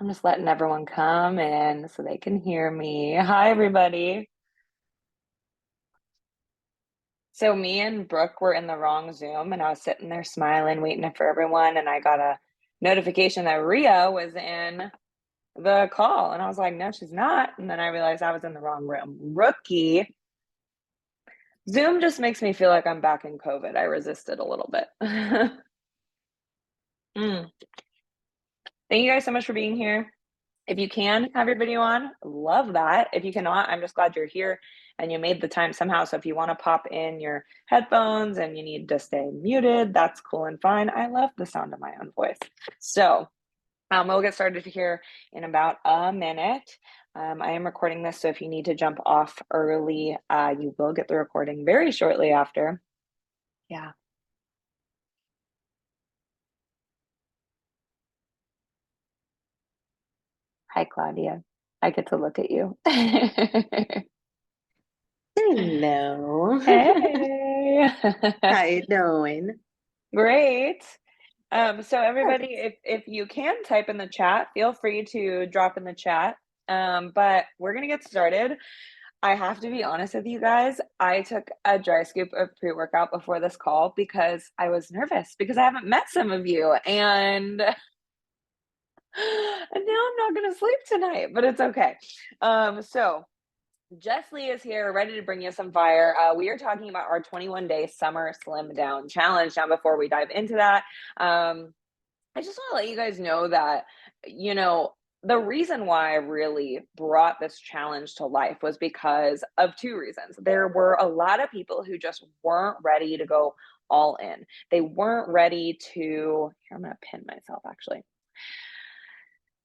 I'm just letting everyone come in so they can hear me. Hi, everybody. So me and Brooke were in the wrong Zoom, and I was sitting there smiling, waiting for everyone, and I got a notification that Ria was in the call, and I was like, no, she's not. And then I realized I was in the wrong room. Rookie. Zoom just makes me feel like I'm back in COVID. I resisted a little bit. Mm. Thank you guys so much for being here. If you can have your video on, love that. If you cannot, I'm just glad you're here and you made the time somehow. So if you want to pop in your headphones and you need to stay muted, that's cool and fine. I love the sound of my own voice. So we'll get started here in about a minute. I am recording this, so if you need to jump off early, you will get the recording very shortly after. Yeah. Hi, Claudia. I get to look at you. Hello. Hey. How you doing? Great. So Good. everybody, if you can type in the chat, feel free to drop in the chat. But we're gonna get started. I have to be honest with you guys. I took a dry scoop of pre-workout before this call because I was nervous because I haven't met some of you, and and now I'm not gonna sleep tonight, but it's okay. So Jess Lee is here, ready to bring you some fire. We are talking about our 21-day summer slim down challenge. Now, before we dive into that, I just want to let you guys know that, the reason why I really brought this challenge to life was because of two reasons. There were a lot of people who just weren't ready to go all in. They weren't ready to, here, I'm going to pin myself actually.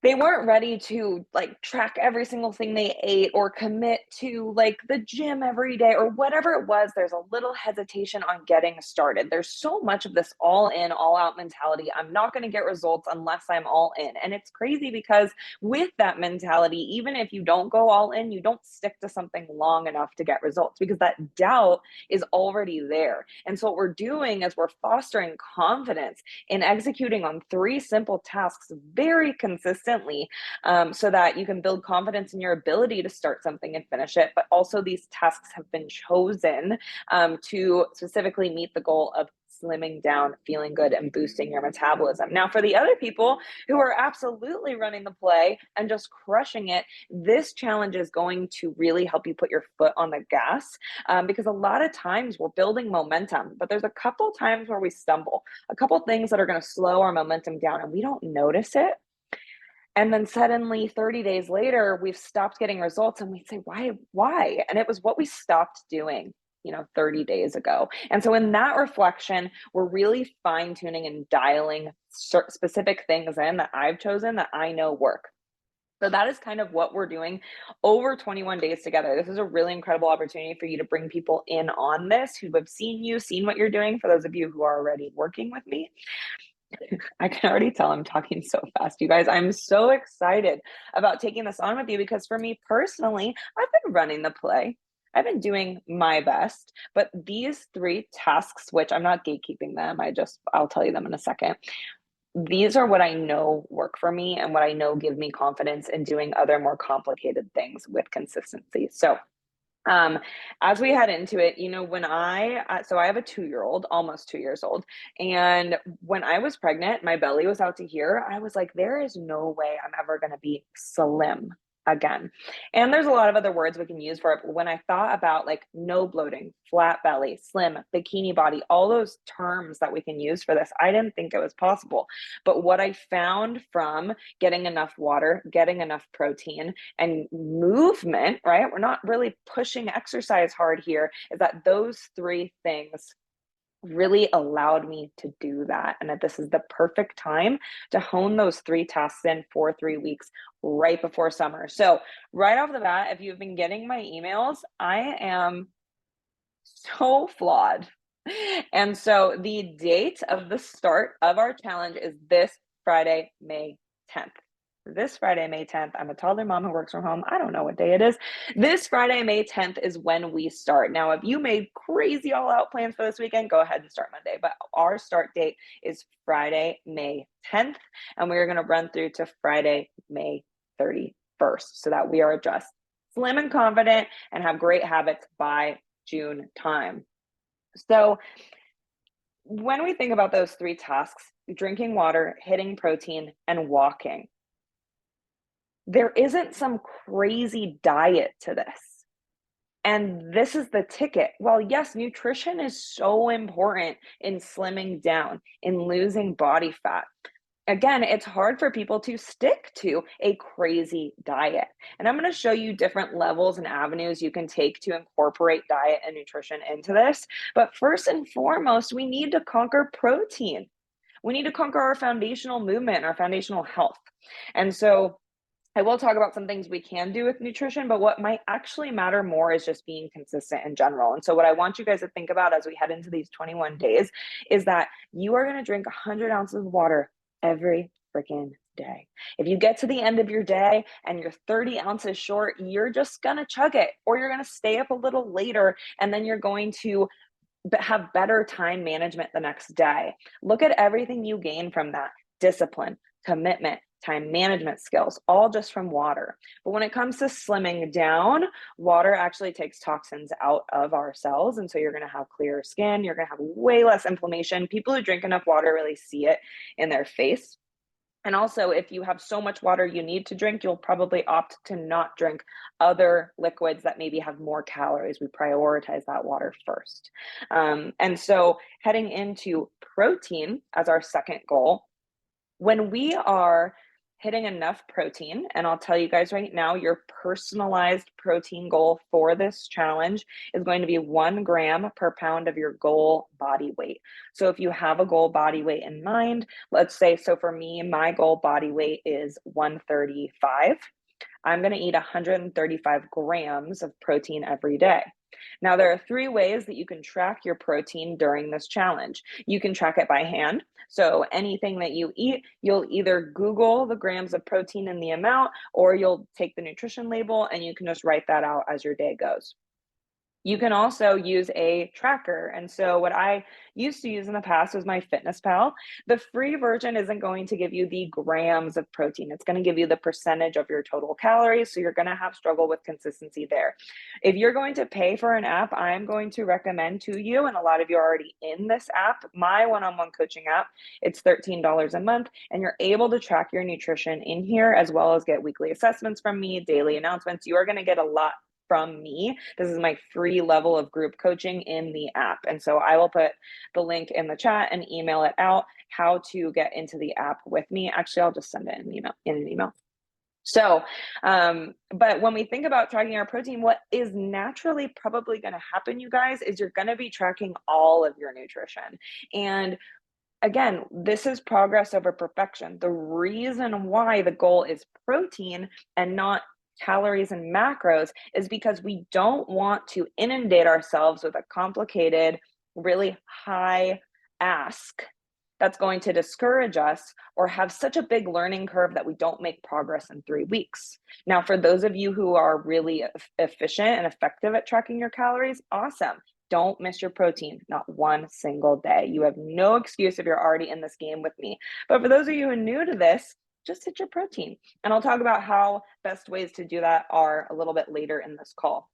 They weren't ready to like track every single thing they ate or commit to like the gym every day or whatever it was. There's a little hesitation on getting started. There's so much of this all in, all out mentality. I'm not going to get results unless I'm all in. And it's crazy because with that mentality, even if you don't go all in, you don't stick to something long enough to get results because that doubt is already there. And so what we're doing is we're fostering confidence in executing on three simple tasks very consistently, so that you can build confidence in your ability to start something and finish it. But also, these tasks have been chosen to specifically meet the goal of slimming down, feeling good, and boosting your metabolism. Now, for the other people who are absolutely running the play and just crushing it, this challenge is going to really help you put your foot on the gas, because a lot of times we're building momentum, but there's a couple times where we stumble, a couple things that are going to slow our momentum down and we don't notice it. And then suddenly 30 days later, we've stopped getting results and we say, why? And it was what we stopped doing, 30 days ago. And so in that reflection, we're really fine tuning and dialing specific things in that I've chosen that I know work. So that is kind of what we're doing over 21 days together. This is a really incredible opportunity for you to bring people in on this who have seen you, seen what you're doing. For those of you who are already working with me, I can already tell I'm talking so fast, you guys. I'm so excited about taking this on with you because for me personally, I've been running the play. I've been doing my best, but these three tasks, which I'm not gatekeeping them, I'll tell you them in a second. These are what I know work for me and what I know give me confidence in doing other more complicated things with consistency. So um, as we head into it, so I have a 2-year-old, almost 2 years old. And when I was pregnant, my belly was out to here. I was like, there is no way I'm ever going to be slim again. And there's a lot of other words we can use for it. But when I thought about like no bloating, flat belly, slim, bikini body, all those terms that we can use for this, I didn't think it was possible. But what I found from getting enough water, getting enough protein, and movement, right? We're not really pushing exercise hard here, is that those three things really allowed me to do that. And that this is the perfect time to hone those three tasks in for 3 weeks right before summer. So, right off the bat, if you've been getting my emails, I am so flawed. And so the date of the start of our challenge is this Friday, May 10th. this Friday, May 10th, I'm a toddler mom who works from home. I don't know what day it is. This Friday, May 10th is when we start. Now, if you made crazy all out plans for this weekend, go ahead and start Monday. But our start date is Friday, May 10th, and we're going to run through to Friday, May 31st so that we are just slim and confident and have great habits by June time. So, when we think about those three tasks, drinking water, hitting protein, and walking, there isn't some crazy diet to this. And this is the ticket. Well, yes, nutrition is so important in slimming down, in losing body fat. Again, it's hard for people to stick to a crazy diet. And I'm going to show you different levels and avenues you can take to incorporate diet and nutrition into this. But first and foremost, we need to conquer protein. We need to conquer our foundational movement, our foundational health. And so I will talk about some things we can do with nutrition, but what might actually matter more is just being consistent in general. And so, what I want you guys to think about as we head into these 21 days is that you are going to drink 100 ounces of water every freaking day. If you get to the end of your day and you're 30 ounces short, you're just going to chug it, or you're going to stay up a little later, and then you're going to have better time management the next day. Look at everything you gain from that: discipline, commitment, time management skills, all just from water. But when it comes to slimming down, water actually takes toxins out of our cells. And so you're going to have clearer skin. You're going to have way less inflammation. People who drink enough water really see it in their face. And also, if you have so much water you need to drink, you'll probably opt to not drink other liquids that maybe have more calories. We prioritize that water first. And so, heading into protein as our second goal, when we are hitting enough protein, and I'll tell you guys right now, your personalized protein goal for this challenge is going to be 1 gram per pound of your goal body weight. So if you have a goal body weight in mind, let's say, so for me, my goal body weight is 135. I'm going to eat 135 grams of protein every day. Now, there are 3 ways that you can track your protein during this challenge. You can track it by hand. So anything that you eat, you'll either Google the grams of protein and the amount, or you'll take the nutrition label and you can just write that out as your day goes. You can also use a tracker. And so what I used to use in the past was my Fitness Pal. The free version isn't going to give you the grams of protein. It's going to give you the percentage of your total calories. So you're going to have struggle with consistency there. If you're going to pay for an app, I'm going to recommend to you, and a lot of you are already in this app, my one-on-one coaching app. It's $13 a month, and you're able to track your nutrition in here, as well as get weekly assessments from me, daily announcements. You are going to get a lot from me. This is my free level of group coaching in the app. And so I will put the link in the chat and email it out how to get into the app with me. Actually, I'll just send it in an email. So, but when we think about tracking our protein, what is naturally probably going to happen, you guys, is you're going to be tracking all of your nutrition. And again, this is progress over perfection. The reason why the goal is protein and not calories and macros is because we don't want to inundate ourselves with a complicated, really high ask that's going to discourage us or have such a big learning curve that we don't make progress in 3 weeks. Now, for those of you who are really efficient and effective at tracking your calories, awesome. Don't miss your protein, not one single day. You have no excuse if you're already in this game with me. But for those of you who are new to this, just hit your protein. And I'll talk about how best ways to do that are a little bit later in this call.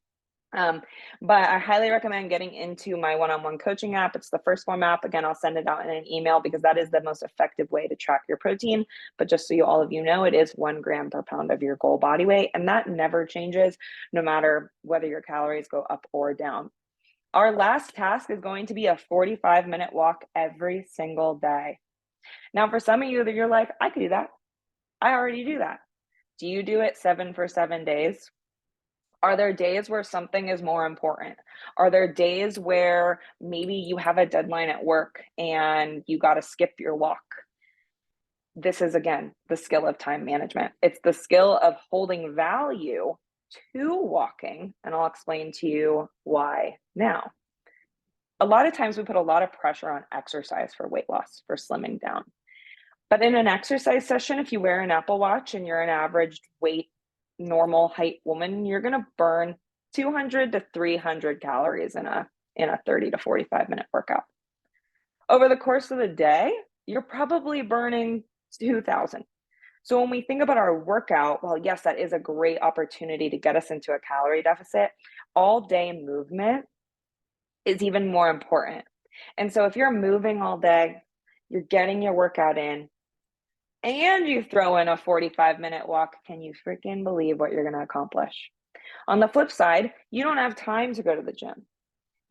But I highly recommend getting into my one-on-one coaching app. It's the First Form app. Again, I'll send it out in an email because that is the most effective way to track your protein. But just so all of you know, it is 1 gram per pound of your goal body weight. And that never changes no matter whether your calories go up or down. Our last task is going to be a 45-minute walk every single day. Now, for some of you that you're like, I could do that. I already do that. Do you do it 7 for 7 days? Are there days where something is more important? Are there days where maybe you have a deadline at work and you got to skip your walk? This is, again, the skill of time management. It's the skill of holding value to walking, and I'll explain to you why now. A lot of times we put a lot of pressure on exercise for weight loss, for slimming down. But in an exercise session, if you wear an Apple Watch and you're an average weight, normal height woman, you're going to burn 200 to 300 calories in a 30 to 45-minute workout. Over the course of the day, you're probably burning 2,000. So when we think about our workout, well, yes, that is a great opportunity to get us into a calorie deficit. All day movement is even more important. And so if you're moving all day, you're getting your workout in, and you throw in a 45-minute walk, can you freaking believe what you're going to accomplish? On the flip side, you don't have time to go to the gym.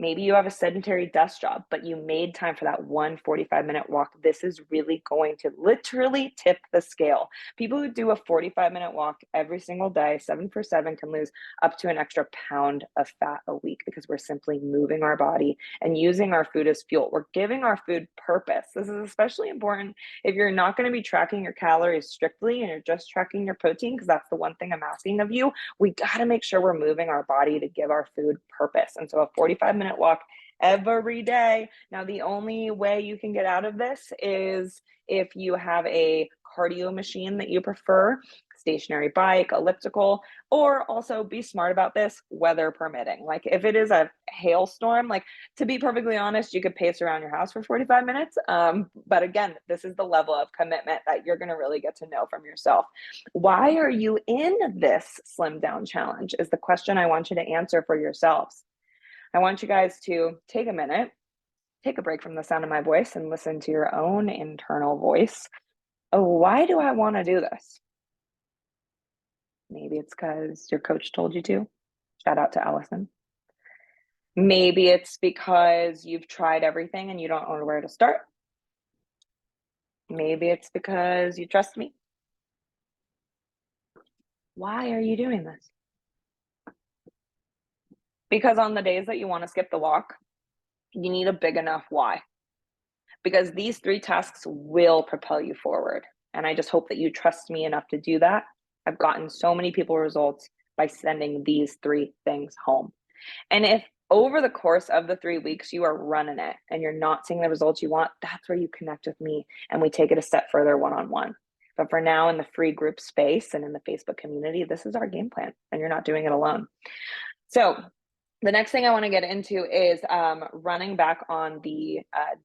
Maybe you have a sedentary desk job, but you made time for that 1 45-minute walk. This is really going to literally tip the scale. People who do a 45-minute walk every single day, 7 for 7, can lose up to an extra pound of fat a week because we're simply moving our body and using our food as fuel. We're giving our food purpose. This is especially important if you're not going to be tracking your calories strictly and you're just tracking your protein, because that's the one thing I'm asking of you. We got to make sure we're moving our body to give our food purpose. And so a 45-minute walk every day. Now, the only way you can get out of this is if you have a cardio machine that you prefer, stationary bike, elliptical, or also be smart about this, weather permitting. Like if it is a hailstorm, like to be perfectly honest, you could pace around your house for 45 minutes. But again, this is the level of commitment that you're going to really get to know from yourself. Why are you in this slim down challenge is the question I want you to answer for yourselves. I want you guys to take a minute, take a break from the sound of my voice and listen to your own internal voice. Oh, why do I want to do this? Maybe it's because your coach told you to. Shout out to Allison. Maybe it's because you've tried everything and you don't know where to start. Maybe it's because you trust me. Why are you doing this? Because on the days that you want to skip the walk, you need a big enough why. Because these 3 tasks will propel you forward. And I just hope that you trust me enough to do that. I've gotten so many people results by sending these 3 things home. And if over the course of the 3 weeks you are running it and you're not seeing the results you want, that's where you connect with me and we take it a step further one-on-one. But for now, in the free group space and in the Facebook community, this is our game plan and you're not doing it alone. So the next thing I want to get into is running back on the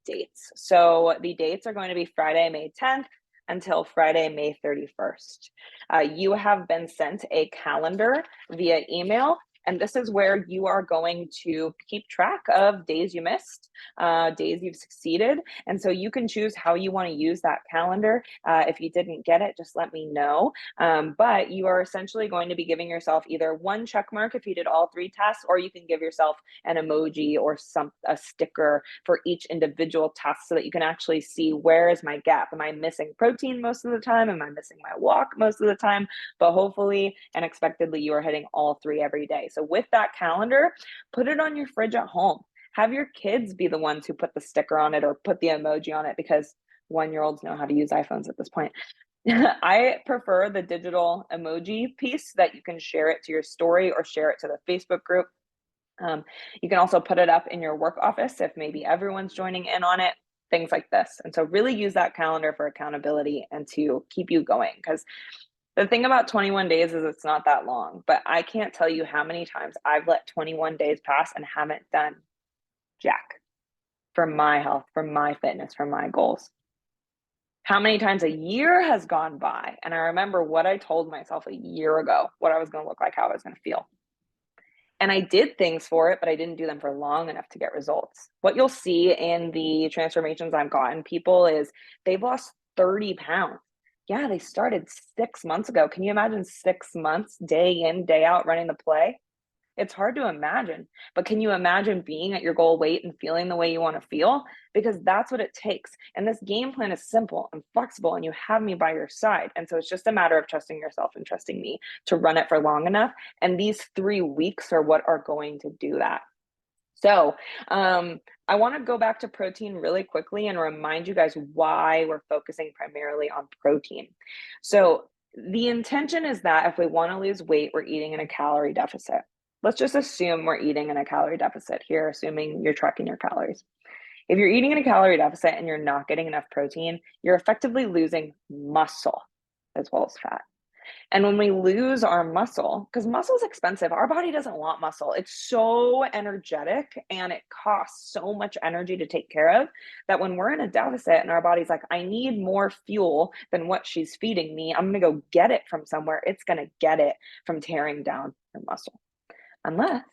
dates. So the dates are going to be Friday, May 10th until Friday, May 31st. You have been sent a calendar via email. And this is where you are going to keep track of days you missed, days you've succeeded. And so you can choose how you want to use that calendar. If you didn't get it, just let me know. But you are essentially going to be giving yourself either 1 check mark if you did all 3 tasks, or you can give yourself an emoji or a sticker for each individual task so that you can actually see, where is my gap? Am I missing protein most of the time? Am I missing my walk most of the time? But hopefully and expectedly, you are hitting all 3 every day. So with that calendar, put it on your fridge at home. Have your kids be the ones who put the sticker on it or put the emoji on it, because 1-year-olds know how to use iPhones at this point. I prefer the digital emoji piece that you can share it to your story or share it to the Facebook group. You can also put it up in your work office if maybe everyone's joining in on it, things like this. And so really use that calendar for accountability and to keep you going, because the thing about 21 days is it's not that long, but I can't tell you how many times I've let 21 days pass and haven't done jack for my health, for my fitness, for my goals. How many times a year has gone by and I remember what I told myself a year ago, what I was going to look like, how I was going to feel. And I did things for it, but I didn't do them for long enough to get results. What you'll see in the transformations I've gotten people is they've lost 30 pounds. Yeah, they started 6 months ago. Can you imagine 6 months, day in, day out, running the play? It's hard to imagine, but can you imagine being at your goal weight and feeling the way you want to feel? Because that's what it takes. And this game plan is simple and flexible, and you have me by your side. And so it's just a matter of trusting yourself and trusting me to run it for long enough. And these 3 weeks are what are going to do that. So I want to go back to protein really quickly and remind you guys why we're focusing primarily on protein. So the intention is that if we want to lose weight, we're eating in a calorie deficit. Let's just assume we're eating in a calorie deficit here, assuming you're tracking your calories. If you're eating in a calorie deficit and you're not getting enough protein, you're effectively losing muscle as well as fat. And when we lose our muscle, because muscle is expensive, our body doesn't want muscle. It's so energetic and it costs so much energy to take care of that when we're in a deficit and our body's like, I need more fuel than what she's feeding me, I'm going to go get it from somewhere. It's going to get it from tearing down your muscle, unless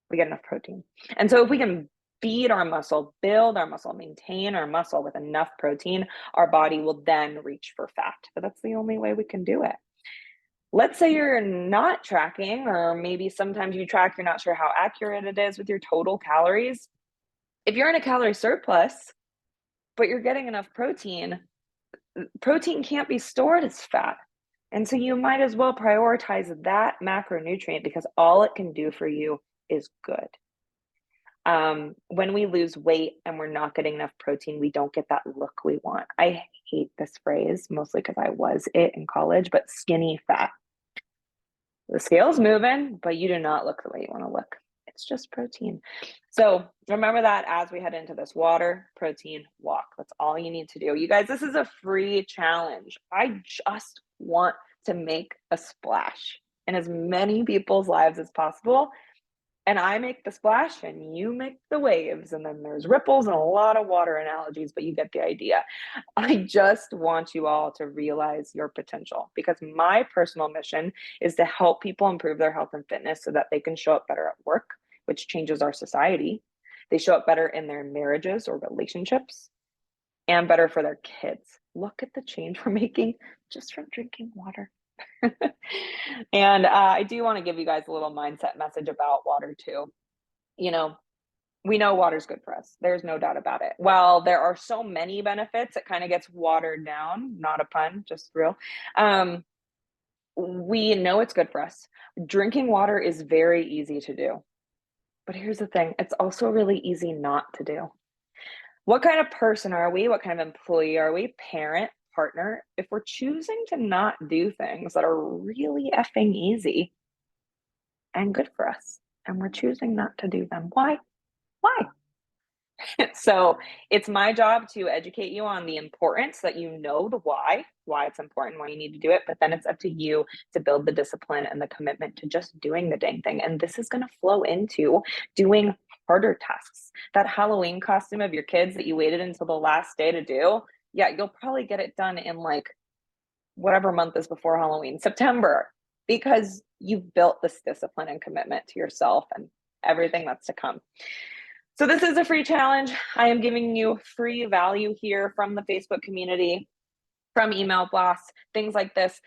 we get enough protein. And so if we can feed our muscle, build our muscle, maintain our muscle with enough protein, our body will then reach for fat. But that's the only way we can do it. Let's say you're not tracking, or maybe sometimes you track, you're not sure how accurate it is with your total calories. If you're in a calorie surplus, but you're getting enough protein, protein can't be stored as fat. And so you might as well prioritize that macronutrient because all it can do for you is good. When we lose weight and we're not getting enough protein, we don't get that look we want. I hate this phrase, mostly because I was it in college, but skinny fat. The scale's moving, but you do not look the way you want to look. It's just protein. So remember that as we head into this: water, protein, walk. That's all you need to do. You guys, this is a free challenge. I just want to make a splash in as many people's lives as possible. And I make the splash and you make the waves, and then there's ripples and a lot of water analogies, but you get the idea. I just want you all to realize your potential, because my personal mission is to help people improve their health and fitness so that they can show up better at work, which changes our society. They show up better in their marriages or relationships, and better for their kids. Look at the change we're making just from drinking water. And I do want to give you guys a little mindset message about water too. You know, we know water's good for us. There's no doubt about it. While there are so many benefits, it kind of gets watered down. Not a pun, just real. We know it's good for us. Drinking water is very easy to do. But here's the thing, it's also really easy not to do. What kind of person are we? What kind of employee are we? Parent, partner? If we're choosing to not do things that are really effing easy and good for us, and we're choosing not to do them, why? Why? So it's my job to educate you on the importance, that you know the why it's important, why you need to do it. But then it's up to you to build the discipline and the commitment to just doing the dang thing. And this is going to flow into doing harder tasks. That Halloween costume of your kids that you waited until the last day to do, yeah, you'll probably get it done in like whatever month is before Halloween, September, because you've built this discipline and commitment to yourself and everything that's to come. So this is a free challenge. I am giving you free value here from the Facebook community, from email blasts, things like this.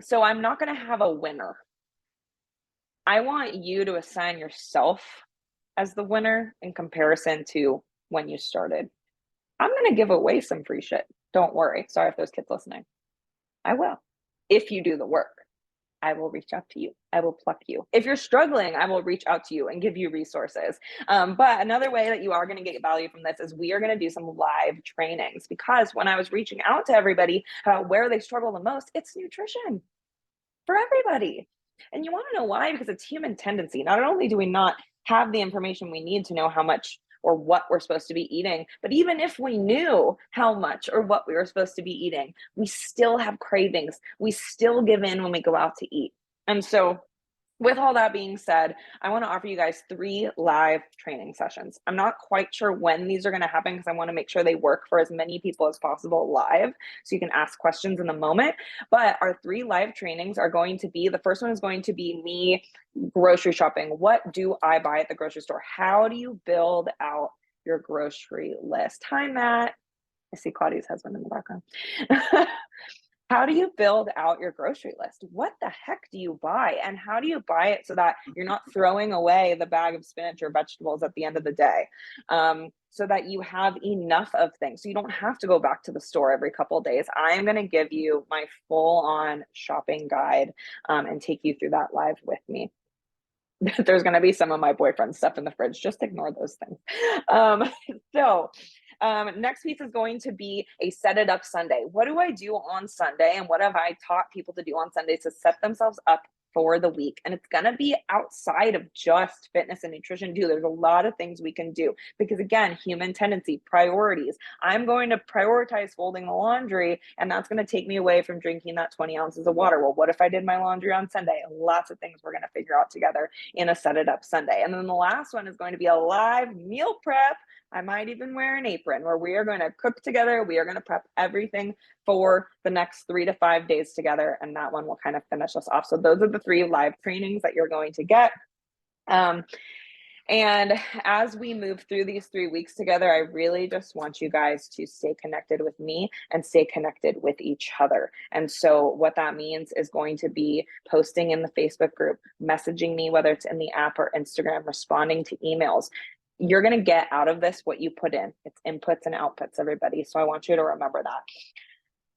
So I'm not going to have a winner. I want you to assign yourself as the winner in comparison to when you started. I'm going to give away some free shit. Don't worry. Sorry if there's kids listening. I will. If you do the work, I will reach out to you. I will pluck you. If you're struggling, I will reach out to you and give you resources. But another way that you are going to get value from this is we are going to do some live trainings, because when I was reaching out to everybody about where they struggle the most, it's nutrition for everybody. And you want to know why? Because it's human tendency. Not only do we not have the information we need to know how much or what we're supposed to be eating, but even if we knew how much or what we were supposed to be eating, we still have cravings. We still give in when we go out to eat. And so with all that being said, I want to offer you guys 3 live training sessions. I'm not quite sure when these are going to happen because I want to make sure they work for as many people as possible live, so you can ask questions in the moment. But our 3 live trainings are going to be, the first one is going to be me grocery shopping. What do I buy at the grocery store? How do you build out your grocery list? Hi, Matt. I see Claudia's husband in the background. How do you build out your grocery list? What the heck do you buy? And how do you buy it so that you're not throwing away the bag of spinach or vegetables at the end of the day? So that you have enough of things. So you don't have to go back to the store every couple of days. I am going to give you my full on shopping guide and take you through that live with me. There's going to be some of my boyfriend's stuff in the fridge. Just ignore those things. Next piece is going to be a set it up Sunday. What do I do on Sunday? And what have I taught people to do on Sundays to set themselves up for the week. And it's going to be outside of just fitness and nutrition too. There's a lot of things we can do because, again, human tendency, priorities. I'm going to prioritize folding the laundry, and that's going to take me away from drinking that 20 ounces of water. Well, what if I did my laundry on Sunday? Lots of things we're going to figure out together in a Set It Up Sunday. And then the last one is going to be a live meal prep. I might even wear an apron where we are going to cook together. We are going to prep everything for the next 3 to 5 days together. And that one will kind of finish us off. So those are the 3 live trainings that you're going to get. And as we move through these 3 weeks together, I really just want you guys to stay connected with me and stay connected with each other. And so what that means is going to be posting in the Facebook group, messaging me, whether it's in the app or Instagram, responding to emails. You're going to get out of this what you put in. It's inputs and outputs, everybody. So I want you to remember that.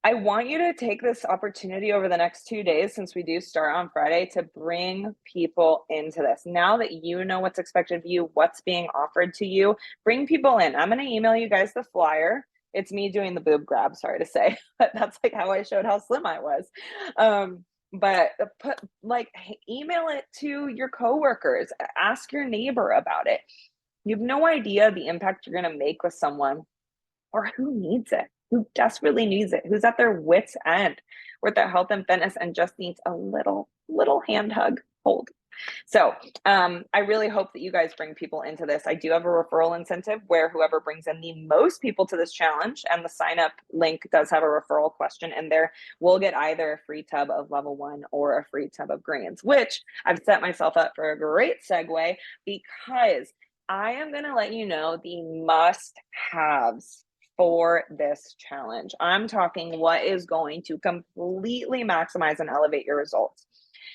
I want you to take this opportunity over the next 2 days, since we do start on Friday, to bring people into this. Now that you know what's expected of you, what's being offered to you, bring people in. I'm going to email you guys the flyer. It's me doing the boob grab, sorry to say, but that's like how I showed how slim I was. But email it to your coworkers, ask your neighbor about it. You have no idea the impact you're going to make with someone, or who needs it, who desperately needs it, who's at their wits' end with their health and fitness and just needs a little hand hug, hold. So I really hope that you guys bring people into this. I do have a referral incentive where whoever brings in the most people to this challenge, and the sign up link does have a referral question in there, will get either a free tub of level 1 or a free tub of greens, which I've set myself up for a great segue, because I am going to let you know the must-haves for this challenge. I'm talking what is going to completely maximize and elevate your results.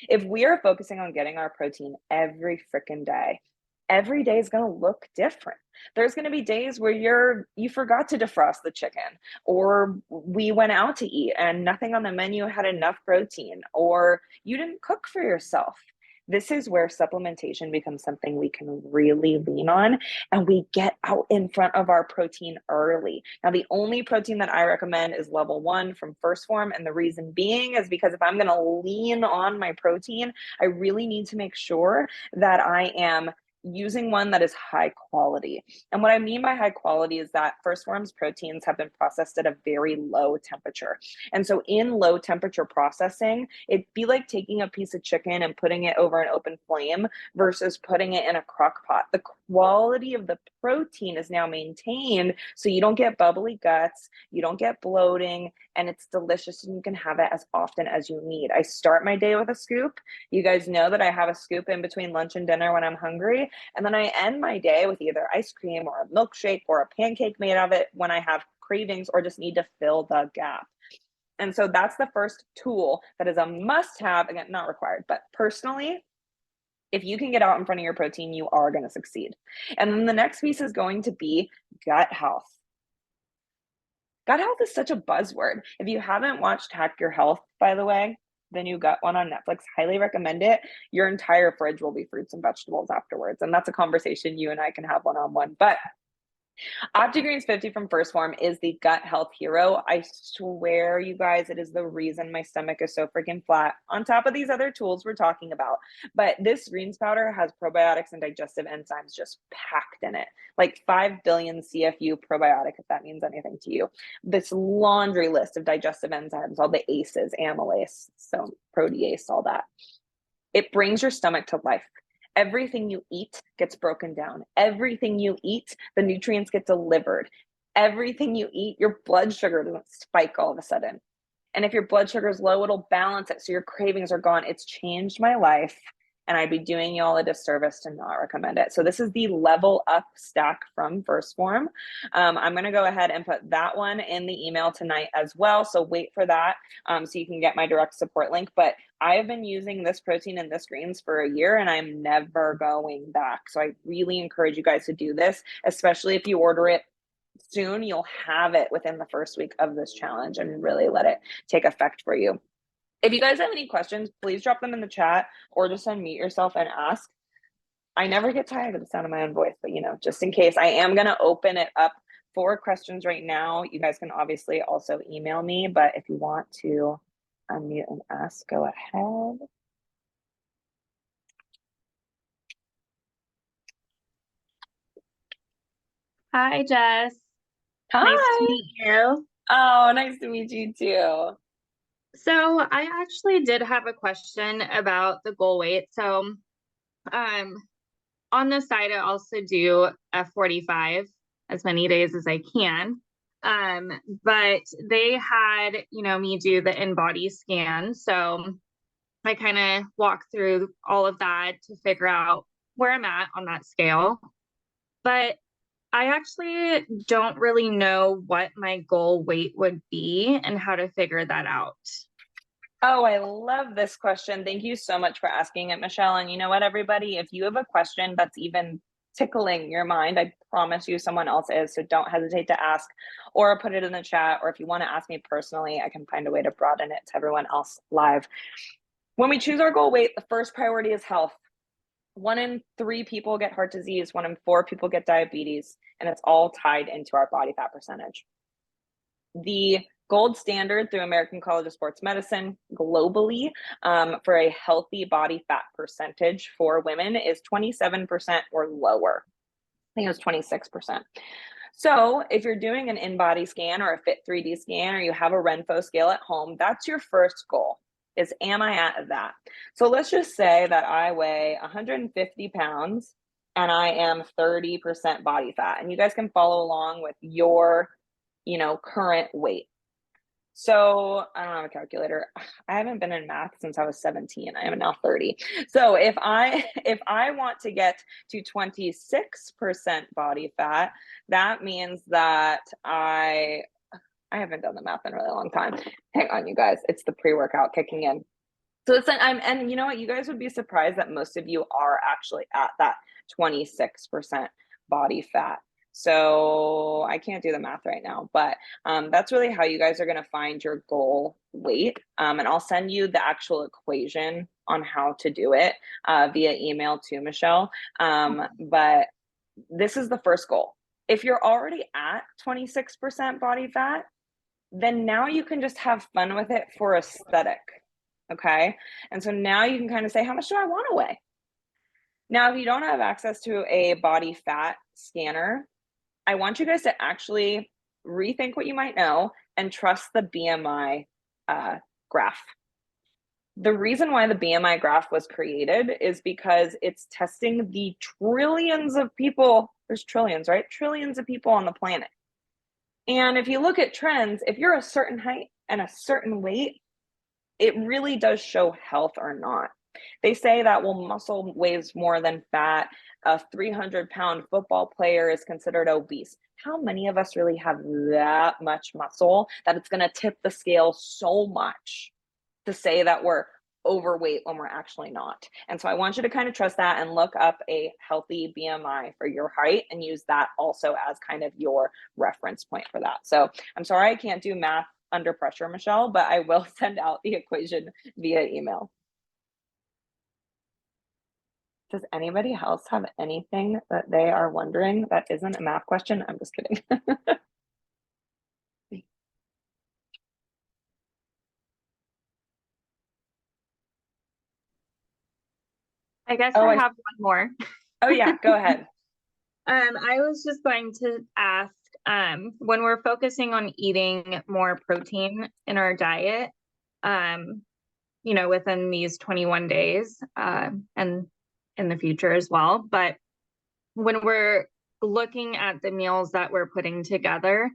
If we are focusing on getting our protein every freaking day, every day is going to look different. There's going to be days where you forgot to defrost the chicken, or we went out to eat and nothing on the menu had enough protein, or you didn't cook for yourself. This is where supplementation becomes something we can really lean on, and we get out in front of our protein early. Now, the only protein that I recommend is level 1 from First Form, and the reason being is because if I'm going to lean on my protein, I really need to make sure that I am using one that is high quality. And what I mean by high quality is that First Form's proteins have been processed at a very low temperature. And so in low temperature processing, it'd be like taking a piece of chicken and putting it over an open flame versus putting it in a crock pot. The quality of the protein is now maintained, so you don't get bubbly guts, you don't get bloating, and it's delicious, and you can have it as often as you need. I start my day with a scoop. You guys know that I have a scoop in between lunch and dinner when I'm hungry. And then I end my day with either ice cream or a milkshake or a pancake made of it when I have cravings or just need to fill the gap. And so that's the first tool that is a must have, again, not required, but personally, if you can get out in front of your protein, you are going to succeed. And then the next piece is going to be gut health. Gut health is such a buzzword. If you haven't watched Hack Your Health, by the way, the new gut one on Netflix, highly recommend it. Your entire fridge will be fruits and vegetables afterwards. And that's a conversation you and I can have one-on-one. But OptiGreens 50 from First Form is the gut health hero. I swear, you guys, it is the reason my stomach is so freaking flat, on top of these other tools we're talking about. But this greens powder has probiotics and digestive enzymes just packed in it, like 5 billion CFU probiotic, if that means anything to you. This laundry list of digestive enzymes, all the ACEs, amylase, so protease, all that. It brings your stomach to life. Everything you eat gets broken down. Everything you eat, the nutrients get delivered. Everything you eat, your blood sugar doesn't spike all of a sudden. And if your blood sugar is low, it'll balance it so your cravings are gone. It's changed my life, and I'd be doing y'all a disservice to not recommend it. So this is the Level Up stack from First Form. I'm going to go ahead and put that one in the email tonight as well. So wait for that so you can get my direct support link. But I have been using this protein and this greens for a year, and I'm never going back. So I really encourage you guys to do this, especially if you order it soon. You'll have it within the first week of this challenge and really let it take effect for you. If you guys have any questions, please drop them in the chat or just unmute yourself and ask. I never get tired of the sound of my own voice, but just in case, I am going to open it up for questions right now. You guys can obviously also email me, but if you want to unmute and ask, go ahead. Hi, Jess. Nice to Hi. meet you. Oh, nice to meet you too. So, I actually did have a question about the goal weight. Um, on the side, I also do F45 as many days as I can. Um, but they had, me do the in-body scan. So, I kind of walk through all of that to figure out where I'm at on that scale. But I actually don't really know what my goal weight would be and how to figure that out. Oh, I love this question. Thank you so much for asking it, Michelle. And you know what, everybody? If you have a question that's even tickling your mind, I promise you someone else is. So don't hesitate to ask or put it in the chat. Or if you want to ask me personally, I can find a way to broaden it to everyone else live. When we choose our goal weight, the first priority is health. 1 in 3 people get heart disease, 1 in 4 people get diabetes, and it's all tied into our body fat percentage. The gold standard through American College of Sports Medicine globally for a healthy body fat percentage for women is 27% or lower. I think it was 26%. So if you're doing an in-body scan or a Fit 3D scan, or you have a Renpho scale at home, that's your first goal is, am I at that? So let's just say that I weigh 150 pounds and I am 30% body fat, and you guys can follow along with your, current weight. So I don't have a calculator. I haven't been in math since I was 17. I am now 30. So if I want to get to 26% body fat, that means that I haven't done the math in a really long time. Hang on, you guys. It's the pre-workout kicking in. So it's like and you know what? You guys would be surprised that most of you are actually at that 26% body fat. So I can't do the math right now, but that's really how you guys are going to find your goal weight. And I'll send you the actual equation on how to do it via email to Michelle. But this is the first goal. If you're already at 26% body fat, then now you can just have fun with it for aesthetic. Okay. And so now you can kind of say, how much do I want to weigh? Now, if you don't have access to a body fat scanner, I want you guys to actually rethink what you might know and trust the BMI graph. The reason why the BMI graph was created is because it's testing the trillions of people. There's trillions, right? Trillions of people on the planet. And if you look at trends, if you're a certain height and a certain weight, it really does show health or not. They say that, well, muscle weighs more than fat. A 300-pound football player is considered obese. How many of us really have that much muscle that it's going to tip the scale so much to say that we're overweight when we're actually not? And so I want you to kind of trust that and look up a healthy BMI for your height and use that also as kind of your reference point for that. So I'm sorry I can't do math under pressure, Michelle, but I will send out the equation via email. Does anybody else have anything that they are wondering that isn't a math question? I'm just kidding. I guess Oh, I have one more. oh yeah, go ahead. I was just going to ask, when we're focusing on eating more protein in our diet, within these 21 days, and in the future as well, but when we're looking at the meals that we're putting together,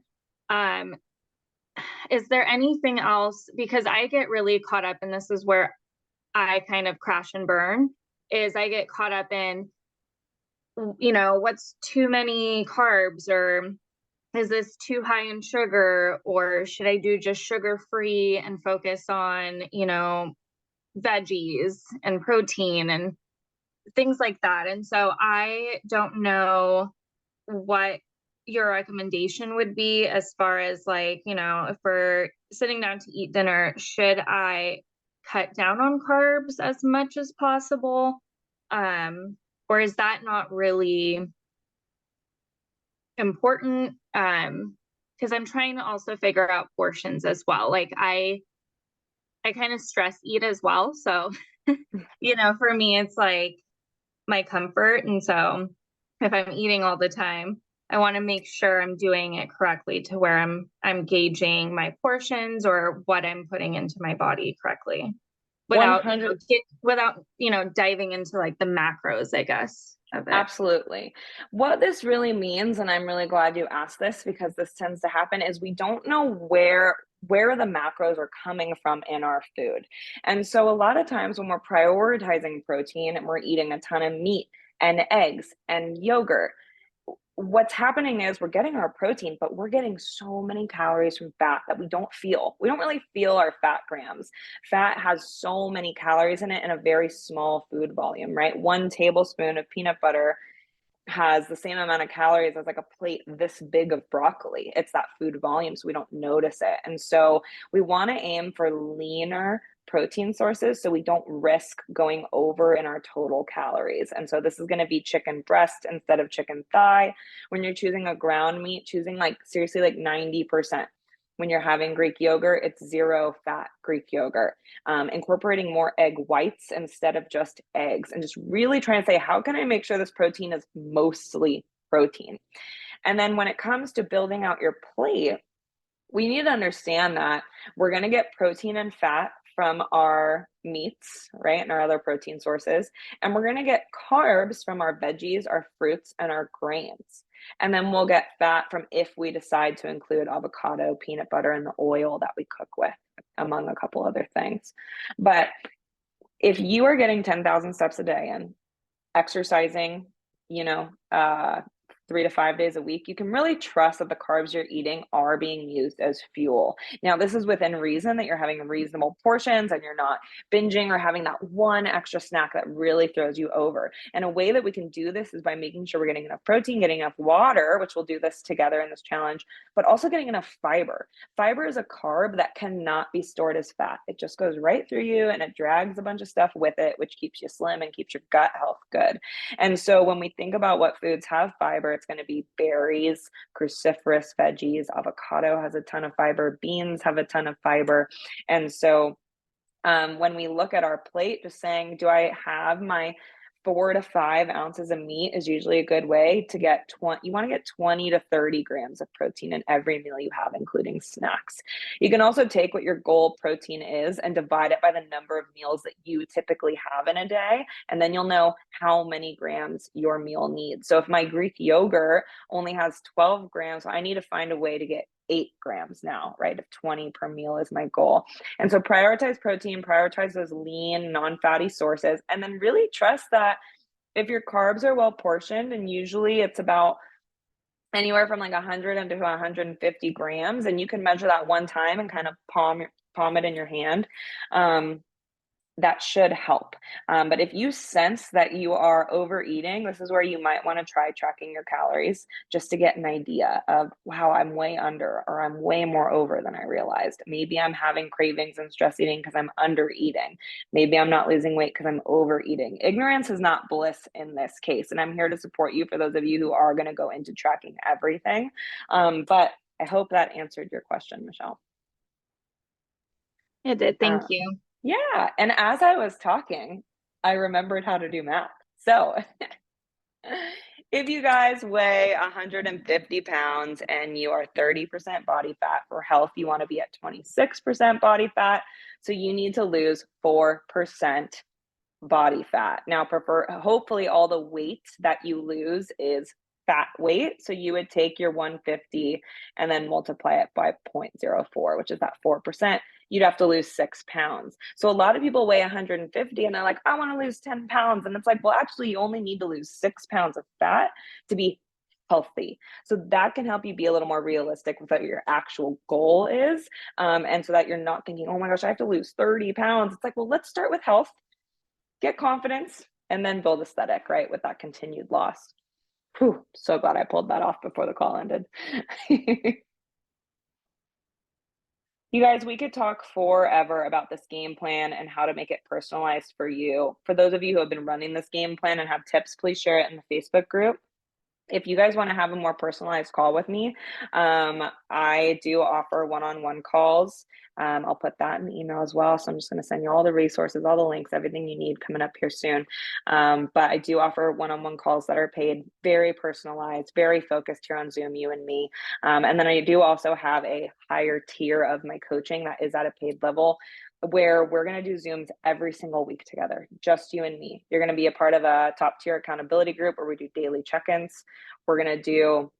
is there anything else? Because I get really caught up, and this is where I kind of crash and burn, is I get caught up in, what's too many carbs, or is this too high in sugar, or should I do just sugar free and focus on, veggies and protein and things like that. And so I don't know what your recommendation would be as far as, like, if we're sitting down to eat dinner, should I cut down on carbs as much as possible? Or is that not really important? Because I'm trying to also figure out portions as well. Like I kind of stress eat as well. So, for me, it's like my comfort. And so if I'm eating all the time, I want to make sure I'm doing it correctly to where I'm gauging my portions or what I'm putting into my body correctly without, 100. diving into like the macros, I guess, of it. Absolutely. What this really means, and I'm really glad you asked this because this tends to happen, is we don't know where the macros are coming from in our food. And so a lot of times when we're prioritizing protein and we're eating a ton of meat and eggs and yogurt, what's happening is we're getting our protein, but we're getting so many calories from fat that we don't feel. We don't really feel our fat grams. Fat has so many calories in it in a very small food volume, right? 1 tablespoon of peanut butter has the same amount of calories as like a plate this big of broccoli. It's that food volume, so we don't notice it. And so we want to aim for leaner protein sources so we don't risk going over in our total calories. And so this is going to be chicken breast instead of chicken thigh. When you're choosing a ground meat, choosing like seriously like 90%. When you're having Greek yogurt, it's zero fat Greek yogurt. Incorporating more egg whites instead of just eggs, and just really trying to say, how can I make sure this protein is mostly protein? And then when it comes to building out your plate, we need to understand that we're going to get protein and fat from our meats, right? And our other protein sources. And we're going to get carbs from our veggies, our fruits, and our grains. And then we'll get fat from if we decide to include avocado, peanut butter, and the oil that we cook with, among a couple other things. But if you are getting 10,000 steps a day and exercising, you know, 3 to 5 days a week, you can really trust that the carbs you're eating are being used as fuel. Now, this is within reason that you're having reasonable portions and you're not binging or having that one extra snack that really throws you over. And a way that we can do this is by making sure we're getting enough protein, getting enough water, which we'll do this together in this challenge, but also getting enough fiber. Fiber is a carb that cannot be stored as fat. It just goes right through you and it drags a bunch of stuff with it, which keeps you slim and keeps your gut health good. And so when we think about what foods have fiber, it's going to be berries, cruciferous veggies. Avocado has a ton of fiber. Beans have a ton of fiber. And so when we look at our plate, just saying, do I have my 4 to 5 ounces of meat is usually a good way to get 20. You want to get 20 to 30 grams of protein in every meal you have, including snacks. You can also take what your goal protein is and divide it by the number of meals that you typically have in a day. And then you'll know how many grams your meal needs. So if my Greek yogurt only has 12 grams, I need to find a way to get 8 grams now, right? If 20 per meal is my goal. And so prioritize protein, prioritize those lean, non-fatty sources, and then really trust that if your carbs are well portioned, and usually it's about anywhere from like 100 to 150 grams, and you can measure that one time and kind of palm it in your hand. That should help. But if you sense that you are overeating, this is where you might want to try tracking your calories just to get an idea of, wow, I'm way under, or I'm way more over than I realized. Maybe I'm having cravings and stress eating because I'm under eating. Maybe I'm not losing weight because I'm overeating. Ignorance is not bliss in this case. And I'm here to support you for those of you who are going to go into tracking everything. But I hope that answered your question, Michelle. It did. Thank you. Yeah. And as I was talking, I remembered how to do math. So if you guys weigh 150 pounds and you are 30% body fat, for health, you want to be at 26% body fat. So you need to lose 4% body fat. Now, hopefully all the weight that you lose is fat weight. So you would take your 150 and then multiply it by 0.04, which is that 4%. You'd have to lose 6 pounds. So a lot of people weigh 150 and they're like, I want to lose 10 pounds. And it's like, well, actually, you only need to lose 6 pounds of fat to be healthy. So that can help you be a little more realistic with what your actual goal is. And so that you're not thinking, oh my gosh, I have to lose 30 pounds. It's like, well, let's start with health, get confidence, and then build aesthetic, right? With that continued loss. Whew, so glad I pulled that off before the call ended. You guys, we could talk forever about this game plan and how to make it personalized for you. For those of you who have been running this game plan and have tips, please share it in the Facebook group. If you guys want to have a more personalized call with me, I do offer one-on-one calls. I'll put that in the email as well. So I'm just going to send you all the resources, all the links, everything you need coming up here soon. But I do offer one-on-one calls that are paid, very personalized, very focused here on Zoom, you and me. And then I do also have a higher tier of my coaching that is at a paid level, where we're going to do Zooms every single week together, just you and me. You're going to be a part of a top tier accountability group where we do daily check-ins. We're going to do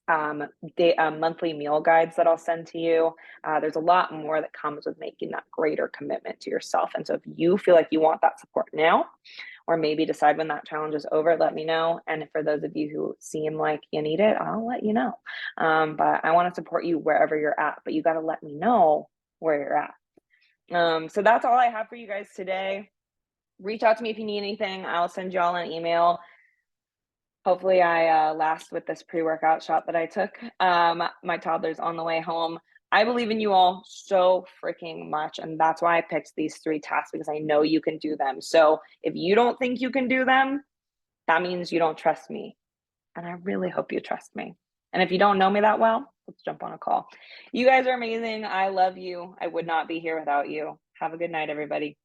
monthly meal guides that I'll send to you. There's a lot more that comes with making that greater commitment to yourself. And so if you feel like you want that support now, or maybe decide when that challenge is over, let me know. And for those of you who seem like you need it, I'll let you know. But I want to support you wherever you're at, but you got to let me know where you're at. So that's all I have for you guys today. Reach out to me if you need anything. I'll send y'all an email. Hopefully I last with this pre-workout shot that I took. My toddler's on the way home. I believe in you all so freaking much. And that's why I picked these 3 tasks, because I know you can do them. So if you don't think you can do them, that means you don't trust me. And I really hope you trust me. And if you don't know me that well, let's jump on a call. You guys are amazing. I love you. I would not be here without you. Have a good night, everybody.